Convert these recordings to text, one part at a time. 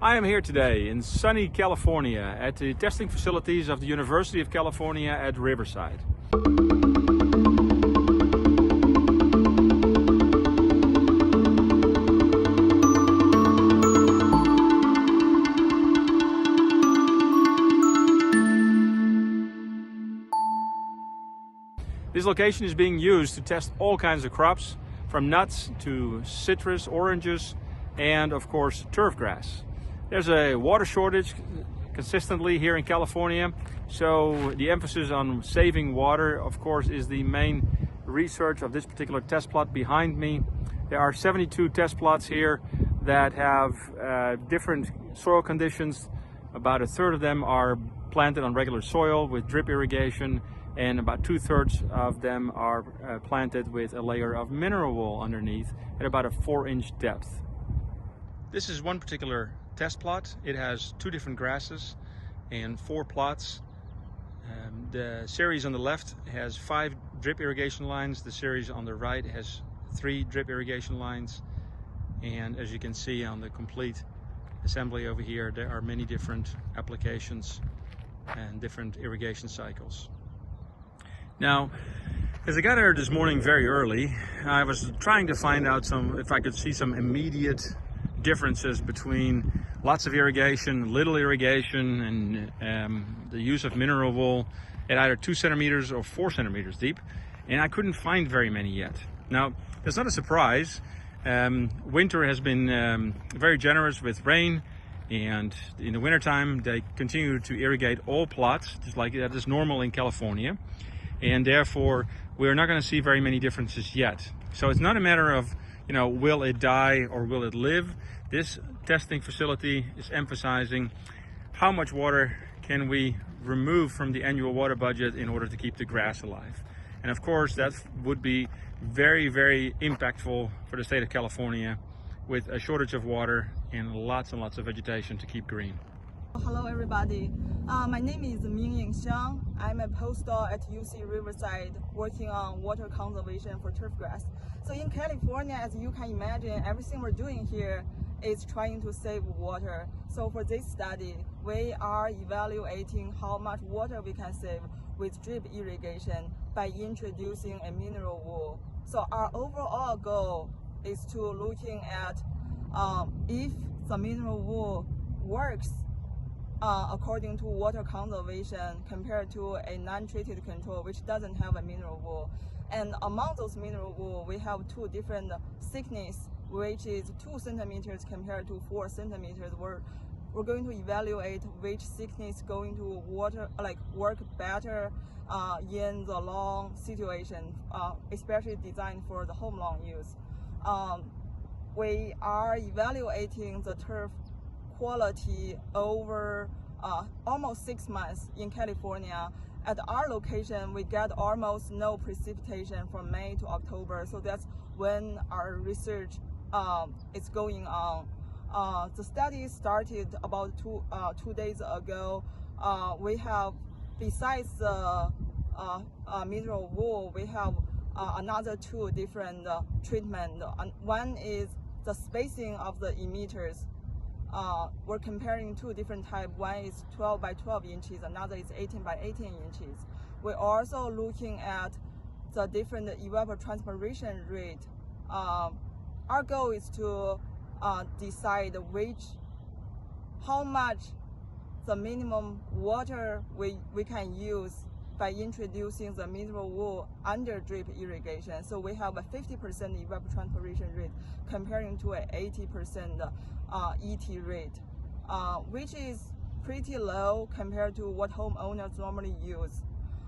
I am here today in sunny California at the testing facilities of the University of California at Riverside. This location is being used to test all kinds of crops, from nuts to citrus, oranges, and of course turf grass. There's a water shortage consistently here in California, so the emphasis on saving water, of course, is the main research of this particular test plot behind me. There are 72 test plots here that have different soil conditions. About a third of them are planted on regular soil with drip irrigation, and about 2/3 of them are planted with a layer of mineral wool underneath at about a 4-inch depth. This is one particular test plot. It has 2 different grasses and 4 plots. The series on the left has 5 drip irrigation lines. The series on the right has 3 drip irrigation lines. And as you can see on the complete assembly over here, there are many different applications and different irrigation cycles. Now, as I got here this morning very early, I was trying to find out if I could see some immediate differences between lots of irrigation, little irrigation, and the use of mineral wool at either 2 centimeters or 4 centimeters deep, and I couldn't find very many yet. Now, that's not a surprise. Winter has been very generous with rain, and in the wintertime they continue to irrigate all plots, just like that is normal in California, and therefore we're not going to see very many differences yet. So it's not a matter of, will it die or will it live? This testing facility is emphasizing how much water can we remove from the annual water budget in order to keep the grass alive. And of course, that would be very, very impactful for the state of California, with a shortage of water and lots of vegetation to keep green. Hello everybody, my name is Mingying Xiang. I'm a postdoc at UC Riverside working on water conservation for turf grass. So in California, as you can imagine, everything we're doing here is trying to save water. So for this study, we are evaluating how much water we can save with drip irrigation by introducing a mineral wool. So our overall goal is to looking at if the mineral wool works according to water conservation compared to a non-treated control which doesn't have a mineral wool. And among those mineral wool, we have 2 different thickness, which is 2 centimeters compared to 4 centimeters. We're going to evaluate which thickness going to work better in the lawn situation, especially designed for the home lawn use. We are evaluating the turf quality over almost 6 months in California. At our location, we get almost no precipitation from May to October, so that's when our research is going on. The study started about two days ago. We have, besides the mineral wool, we have another 2 different treatment. One is the spacing of the emitters. We're comparing 2 different types. One is 12 by 12 inches, another is 18 by 18 inches. We're also looking at the different evapotranspiration rate. Our goal is to decide how much the minimum water we can use by introducing the mineral wool under drip irrigation. So we have a 50% evapotranspiration rate comparing to an 80% ET rate, which is pretty low compared to what homeowners normally use.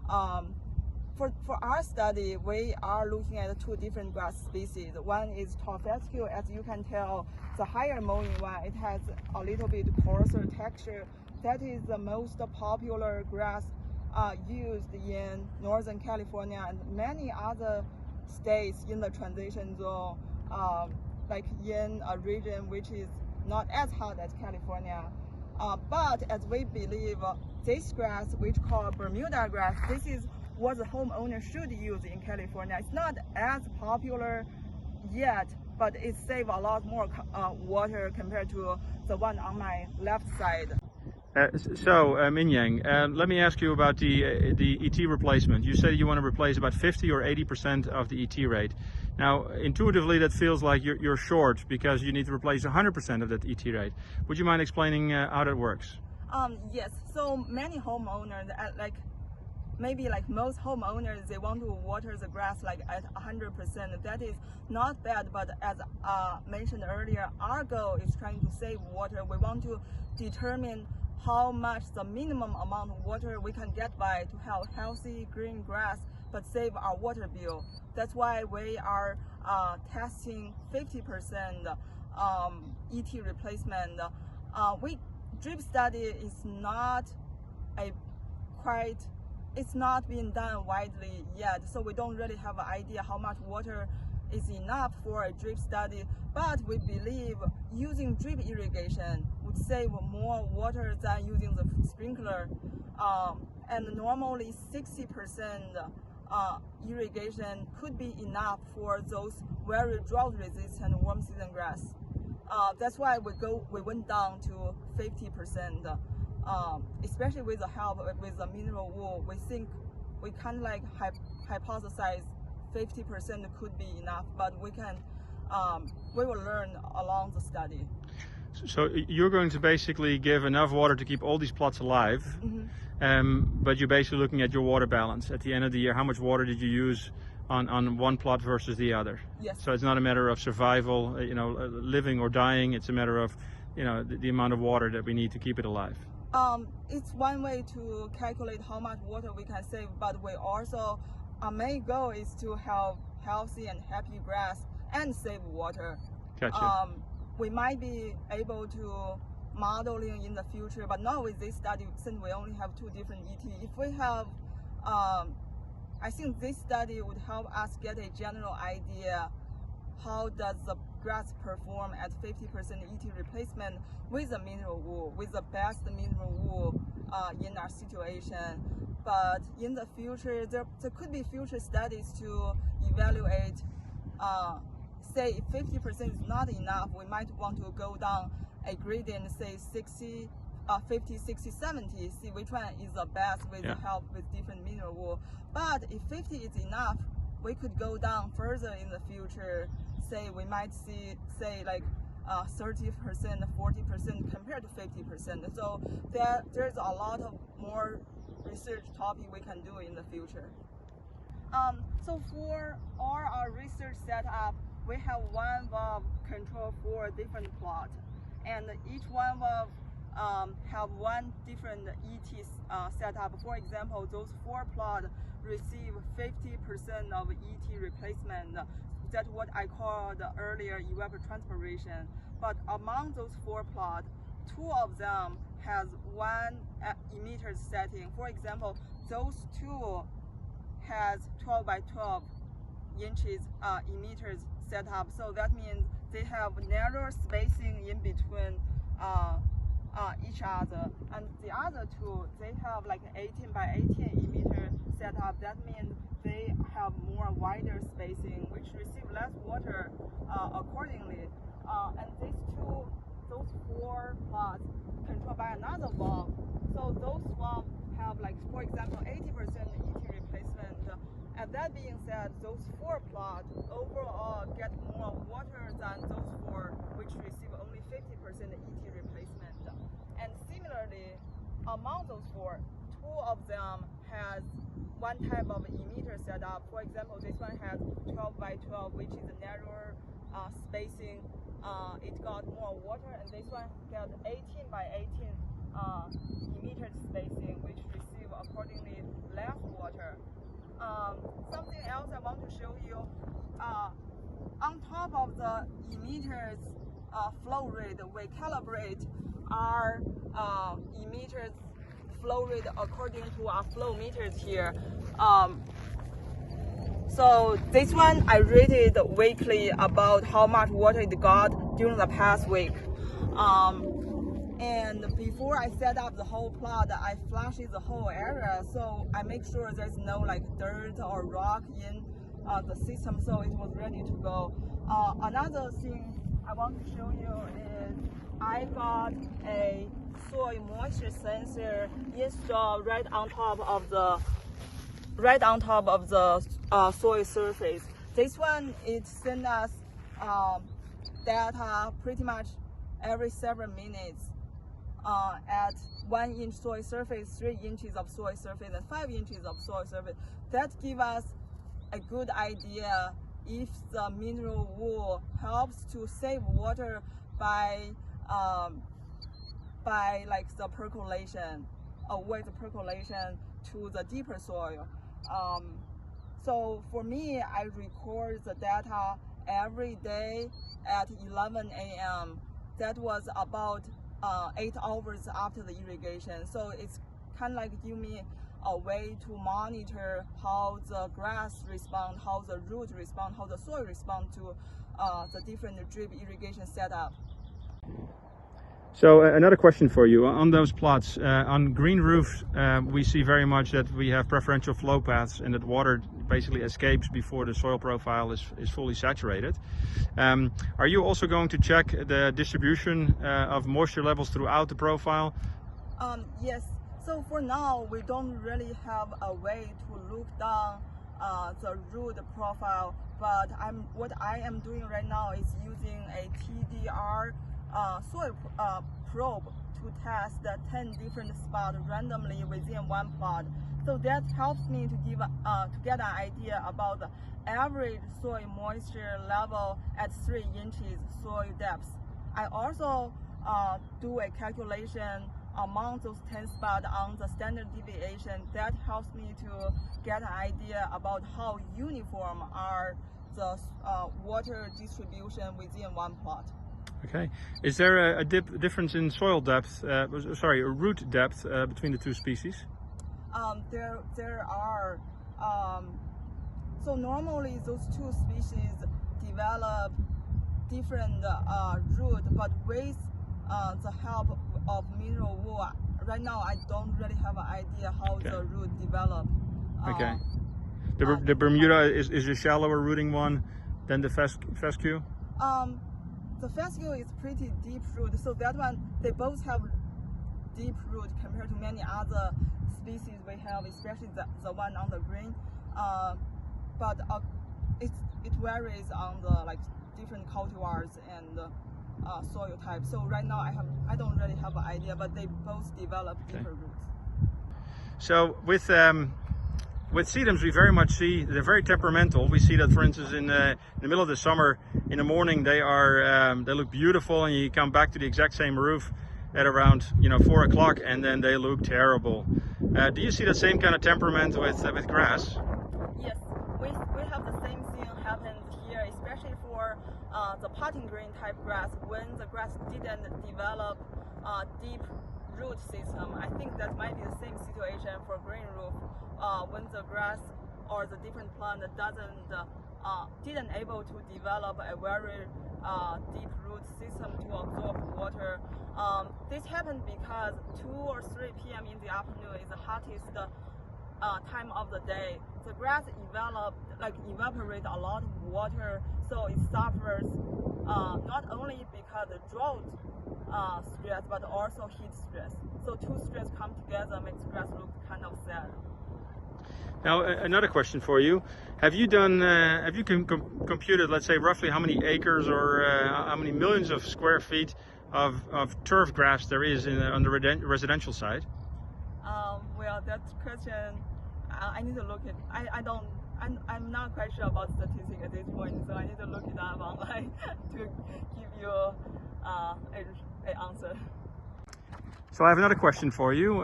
For our study, we are looking at 2 different grass species. One is tall fescue. As you can tell, the higher mowing one, it has a little bit coarser texture. That is the most popular grass used in Northern California and many other states in the transition zone, like in a region which is not as hot as California. But as we believe, this grass, which called Bermuda grass, this is what the homeowner should use in California. It's not as popular yet, but it saves a lot more water compared to the one on my left side. Min-Yang, let me ask you about the ET replacement. You said you want to replace about 50 or 80% of the ET rate. Now, intuitively, that feels like you're short because you need to replace 100% of that ET rate. Would you mind explaining how that works? Yes. So many homeowners, maybe like most homeowners, they want to water the grass like at 100%. That is not bad, but as mentioned earlier, our goal is trying to save water. We want to determine how much the minimum amount of water we can get by to have healthy green grass, but save our water bill. That's why we are testing 50% ET replacement. Drip study is not it's not being done widely yet, so we don't really have an idea how much water is enough for a drip study, but we believe using drip irrigation would save more water than using the sprinkler, and normally 60% irrigation could be enough for those very drought resistant warm season grass. That's why we went down to 50%. Especially with the help with the mineral wool, we think we kind of like hypothesize 50% could be enough, but we will learn along the study. So you're going to basically give enough water to keep all these plots alive, but you're basically looking at your water balance at the end of the year. How much water did you use on one plot versus the other? Yes. So it's not a matter of survival, living or dying. It's a matter of, the amount of water that we need to keep it alive. It's one way to calculate how much water we can save, but we also, our main goal is to have healthy and happy grass and save water. Gotcha. We might be able to modeling in the future, but not with this study since we only have 2 different ET. If we have, I think this study would help us get a general idea how does the grass perform at 50% ET replacement with the mineral wool, with the best mineral wool in our situation. But in the future, there could be future studies to evaluate, say if 50% is not enough, we might want to go down a gradient, say 60, 50, 60, 70, see which one is the best with the help with different mineral wool. But if 50 is enough, we could go down further in the future. Say we might see, say like 30%, 40% compared to 50%. So there's a lot of more research topic we can do in the future. So for all our research setup, we have one valve control for different plot, and each one valve have one different ET setup. For example, those 4 plots receive 50% of ET replacement. That's what I called earlier evapotranspiration. But among those 4 plots, 2 of them has one emitter setting. For example, those 2 has 12 by 12 inches emitters set up. So that means they have narrow spacing in between each other. And the other 2, they have like 18 by 18 emitter set up. That means they have more wider spacing, which receive less water accordingly. And those 4 plots controlled by another valve. So those valves have like, for example, 80% ET replacement. And that being said, those 4 plots overall get more water than those 4 which receive only 50% ET replacement. And similarly, among those 4, 2 of them has one type of emitter setup. For example, this one has 12 by 12, which is a narrower spacing. It got more water, and this one got 18 by 18 emitter spacing, which receive accordingly less water. Something else I want to show you, on top of the emitters flow rate, we calibrate our emitters flow rate according to our flow meters here. So this one I rated weekly about how much water it got during the past week. And before I set up the whole plot, I flushed the whole area, so I make sure there's no like dirt or rock in the system, so it was ready to go. Another thing I want to show you is I got a soil moisture sensor installed right on top of the soil surface. This one, it sends us data pretty much every several minutes at 1 inch soil surface, 3 inches of soil surface, and 5 inches of soil surface. That gives us a good idea if the mineral wool helps to save water by like the percolation, avoid the percolation to the deeper soil. So for me, I record the data every day at 11 a.m. That was about 8 hours after the irrigation. So it's kind of like give me a way to monitor how the grass respond, how the root respond, how the soil respond to the different drip irrigation setup. So another question for you on those plots. On green roofs, we see very much that we have preferential flow paths and that water basically escapes before the soil profile is fully saturated. Are you also going to check the distribution of moisture levels throughout the profile? Yes. So for now, we don't really have a way to look down the root profile, but what I am doing right now is using a TDR soil probe to test the 10 different spots randomly within one plot. So that helps me to get an idea about the average soil moisture level at 3 inches soil depth. I also do a calculation among those 10 spots on the standard deviation. That helps me to get an idea about how uniform are the water distribution within one plot. Okay. Is there a difference in soil depth, root depth between the two species? There are. So normally those two species develop different root, but with the help of mineral wool, right now I don't really have an idea how the root develop. Okay. The Bermuda is a shallower rooting one than the fescue? The fescue is pretty deep root, so that one, they both have deep root compared to many other species we have, especially the one on the green. But it varies on the different cultivars and soil type. So right now I don't really have an idea, but they both develop deeper roots. So with sedums, we very much see they're very temperamental. We see that, for instance, in the middle of the summer, in the morning they look beautiful, and you come back to the exact same roof at around 4 o'clock, and then they look terrible. Do you see the same kind of temperament with grass? Yes, we have the same thing happen here, especially for the potting green type grass. When the grass didn't develop deep root system, I think that might be the same situation for green roof. When the grass or the different plant didn't able to develop a very deep root system to absorb water. This happened because 2 or 3 p.m. in the afternoon is the hottest time of the day. The grass evaporate a lot of water, so it suffers not only because of drought stress, but also heat stress. So 2 stress come together makes grass look kind of sad. Now another question for you: have you computed, let's say, roughly how many acres or how many millions of square feet of turf grass there is on the residential side? Well, that question I need to look at. I'm not quite sure about statistics at this point, so I need to look it up online to give you an answer. So I have another question for you.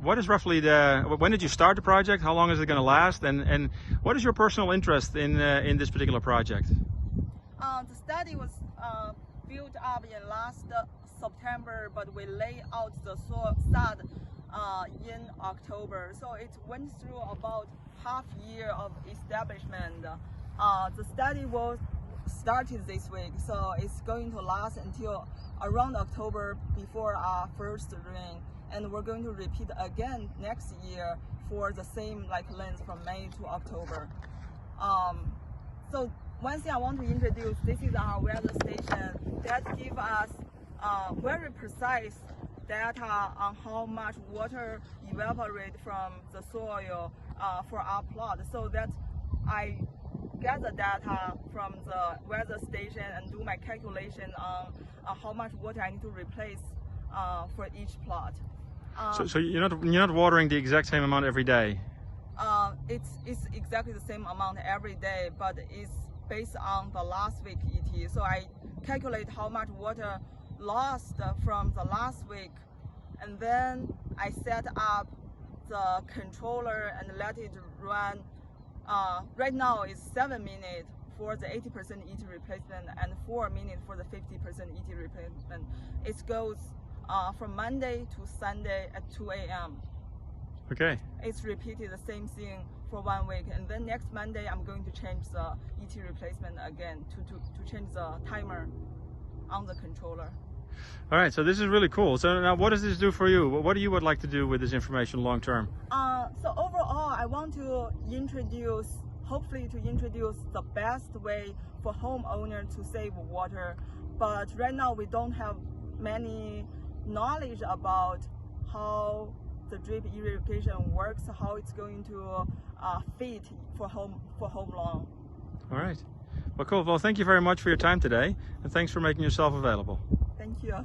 What is roughly when did you start the project? How long is it going to last? And what is your personal interest in this particular project? The study was built up in last September, but we laid out the sod in October. So it went through about half year of establishment. The study was started this week, so it's going to last until around October before our first rain. And we're going to repeat again next year for the same length from May to October. So one thing I want to introduce, this is our weather station that gives us very precise data on how much water evaporate from the soil for our plot, so that I get the data from the weather station and do my calculation on how much water I need to replace for each plot. So you're not watering the exact same amount every day? It's exactly the same amount every day, but it's based on the last week ET. So I calculate how much water lost from the last week, and then I set up the controller and let it run. Right now it's 7 minutes for the 80% ET replacement and 4 minutes for the 50% ET replacement. It goes from Monday to Sunday at 2 a.m. Okay. It's repeated the same thing for 1 week, and then next Monday I'm going to change the ET replacement again to change the timer on the controller. All right, so this is really cool. So now what does this do for you? What do you would like to do with this information long term? So overall, I want to hopefully introduce the best way for homeowners to save water. But right now we don't have many knowledge about how the drip irrigation works, how it's going to fit for home lawn. All right. Well, cool. Well, thank you very much for your time today, and thanks for making yourself available. Thank you.